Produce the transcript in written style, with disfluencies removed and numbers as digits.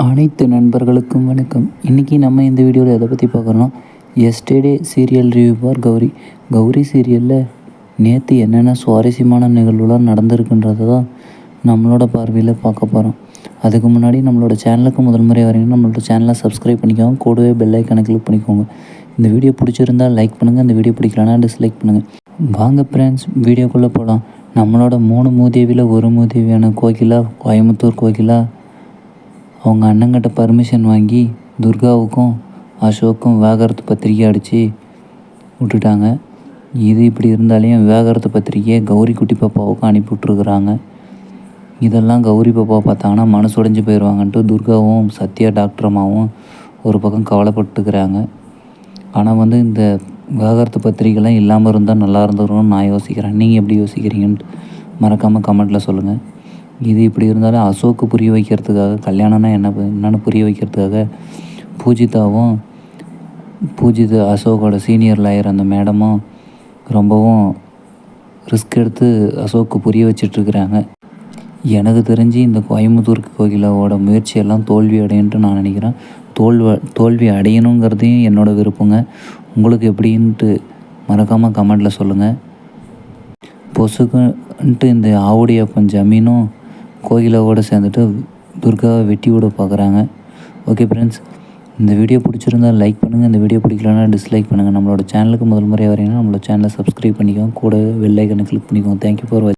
அனைத்து நண்பர்களுக்கும் வணக்கம். இன்றைக்கி நம்ம இந்த வீடியோவில் எதை பற்றி பார்க்குறோன்னா, yesterday serial review for Gauri. Gauri சீரியலில் நேற்று என்னென்ன சுவாரஸ்யமான நிகழ்வுலாம் நடந்திருக்குன்றதை தான் நம்மளோட பார்வையில் பார்க்க போகிறோம். அதுக்கு முன்னாடி நம்மளோட சேனலுக்கு முதல் முறை வரீங்கன்னா நம்மளோட சேனலை சப்ஸ்கிரைப் பண்ணிக்கோங்க, கூடவே பெல் ஐக்கானை கிளிக் பண்ணிக்கோங்க. இந்த வீடியோ பிடிச்சிருந்தால் லைக் பண்ணுங்கள், இந்த வீடியோ பிடிக்கலனா டிஸ்லைக் பண்ணுங்கள். வாங்க ஃப்ரெண்ட்ஸ், வீடியோக்குள்ளே போகலாம். நம்மளோட 3 மூதேவியில் ஒரு மூதேவியான கோகிலா, கோயம்புத்தூர் கோகிலா அவங்க அண்ணங்கிட்ட பர்மிஷன் வாங்கி துர்காவுக்கும் அசோக்கும் விவாகரத்து பத்திரிக்கை அடித்து விட்டுட்டாங்க. இது இப்படி இருந்தாலையும் விவாகரத்து பத்திரிக்கையை கௌரி குட்டி பாப்பாவுக்கும் அனுப்பி விட்ருக்குறாங்க. இதெல்லாம் கௌரி பாப்பா பார்த்தாங்கன்னா மனசு உடைஞ்சு போயிடுவாங்கன்ட்டு துர்காவும் சத்யா டாக்டரம்மாவும் ஒரு பக்கம் கவலைப்பட்டுக்கிறாங்க. ஆனால் இந்த விவாகரத்து பத்திரிக்கைலாம் இல்லாமல் இருந்தால் நல்லா இருந்துரும்னு நான் யோசிக்கிறேன். நீங்கள் எப்படி யோசிக்கிறீங்கன்ட்டு மறக்காமல் கமெண்ட்டில் சொல்லுங்கள். இது இப்படி இருந்தாலும் அசோக்கு புரிய வைக்கிறதுக்காக, கல்யாணம்னா என்னென்னு புரிய வைக்கிறதுக்காக பூஜிதா அசோக்கோட சீனியர் லாயர் அந்த மேடமும் ரொம்பவும் ரிஸ்க் எடுத்து அசோக்கு புரிய வச்சிட்ருக்குறாங்க. எனக்கு தெரிஞ்சு இந்த கோயம்புத்தூர் கோகிலாவோட முயற்சியெல்லாம் தோல்வி அடையன்ட்டு நான் நினைக்கிறேன். தோல்வி அடையணுங்கிறதையும் என்னோடய விருப்பங்க. உங்களுக்கு எப்படின்ட்டு மறக்காமல் கமெண்ட்டில் சொல்லுங்கள். பொசுக்குன்ட்டு இந்த ஆவுடையப்பன் ஜமீனும் கோகிலாவோடு சேர்ந்துட்டு துர்காவை வெட்டி விட பார்க்குறாங்க. ஓகே ஃப்ரெண்ட்ஸ், இந்த வீடியோ பிடிச்சிருந்தால் லைக் பண்ணுங்கள், இந்த வீடியோ பிடிக்கலன்னா டிஸ்லைக் பண்ணுங்கள். நம்மளோட சேனலுக்கு முதல் முறையாக வரீங்கன்னா நம்மளோட சேனலை சப்ஸ்கிரைப் பண்ணிக்கோங்க, கூட பெல் ஐக்கனை கிளிக் பண்ணிக்கோங்க. தேங்க்யூ ஃபார் வாட்சிங்.